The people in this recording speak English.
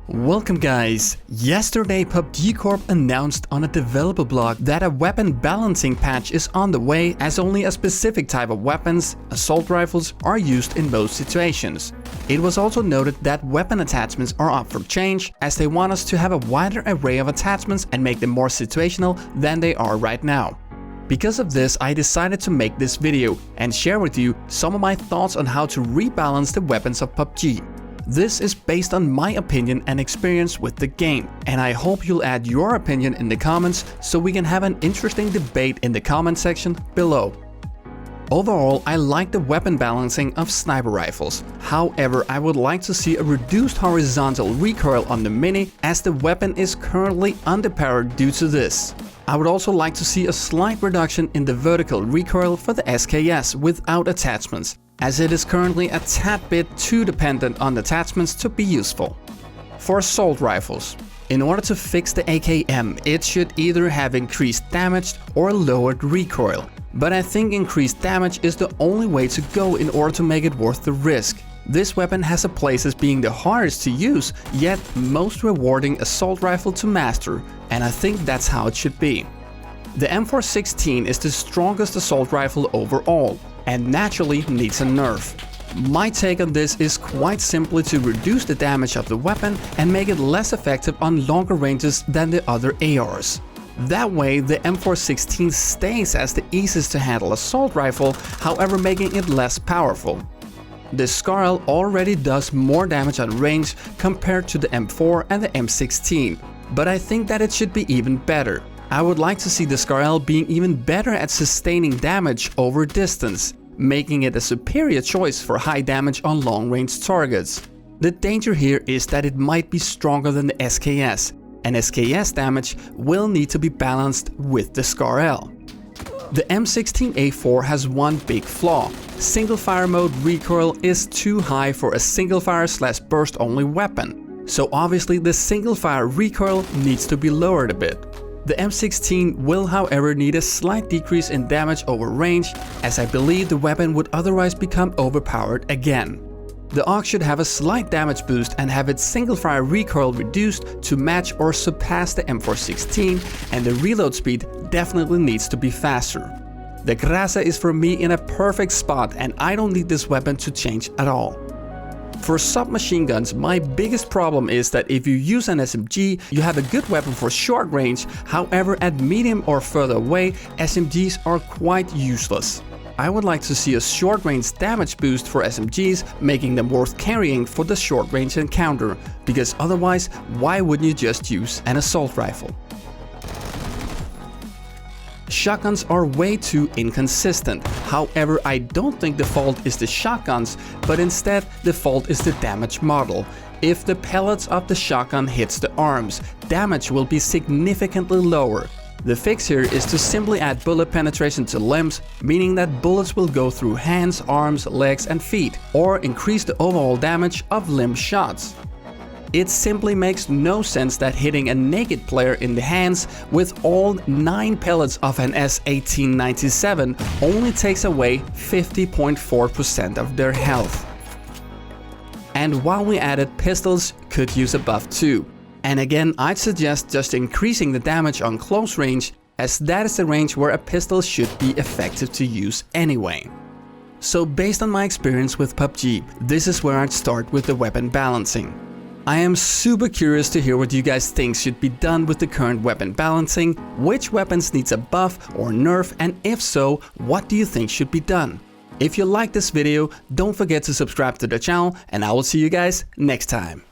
Welcome guys! Yesterday PUBG Corp announced on a developer blog that a weapon balancing patch is on the way, as only a specific type of weapons, assault rifles, are used in most situations. It was also noted that weapon attachments are up for change, as they want us to have a wider array of attachments and make them more situational than they are right now. Because of this, I decided to make this video and share with you some of my thoughts on how to rebalance the weapons of PUBG. This is based on my opinion and experience with the game, and I hope you'll add your opinion in the comments so we can have an interesting debate in the comment section below. Overall, I like the weapon balancing of sniper rifles. However, I would like to see a reduced horizontal recoil on the Mini, as the weapon is currently underpowered due to this. I would also like to see a slight reduction in the vertical recoil for the SKS without attachments, as it is currently a tad bit too dependent on attachments to be useful. For assault rifles, in order to fix the AKM, it should either have increased damage or lowered recoil, but I think increased damage is the only way to go in order to make it worth the risk. This weapon has a place as being the hardest to use, yet most rewarding assault rifle to master, and I think that's how it should be. The M416 is the strongest assault rifle overall, and naturally needs a nerf. My take on this is quite simply to reduce the damage of the weapon and make it less effective on longer ranges than the other ARs. That way the M416 stays as the easiest to handle assault rifle, however making it less powerful. The SCAR-L already does more damage on range compared to the M4 and the M16, but I think that it should be even better. I would like to see the SCAR-L being even better at sustaining damage over distance, making it a superior choice for high damage on long-range targets. The danger here is that it might be stronger than the SKS, and SKS damage will need to be balanced with the SCAR-L. The M16A4 has one big flaw. Single fire mode recoil is too high for a single fire / burst only weapon, so obviously the single fire recoil needs to be lowered a bit. The M16 will however need a slight decrease in damage over range, as I believe the weapon would otherwise become overpowered again. The AUG should have a slight damage boost and have its single fire recoil reduced to match or surpass the M416, and the reload speed definitely needs to be faster. The Grasa is for me in a perfect spot, and I don't need this weapon to change at all. For submachine guns, my biggest problem is that if you use an SMG, you have a good weapon for short range, however at medium or further away, SMGs are quite useless. I would like to see a short range damage boost for SMGs, making them worth carrying for the short range encounter, because otherwise, why wouldn't you just use an assault rifle? Shotguns are way too inconsistent. However, I don't think the fault is the shotguns, but instead the fault is the damage model. If the pellets of the shotgun hits the arms, damage will be significantly lower. The fix here is to simply add bullet penetration to limbs, meaning that bullets will go through hands, arms, legs and feet, or increase the overall damage of limb shots. It simply makes no sense that hitting a naked player in the hands with all 9 pellets of an S1897 only takes away 50.4% of their health. And while we added pistols, could use a buff too. And again, I'd suggest just increasing the damage on close range, as that is the range where a pistol should be effective to use anyway. So based on my experience with PUBG, this is where I'd start with the weapon balancing. I am super curious to hear what you guys think should be done with the current weapon balancing, which weapons needs a buff or nerf, and if so, what do you think should be done? If you like this video, don't forget to subscribe to the channel, and I will see you guys next time.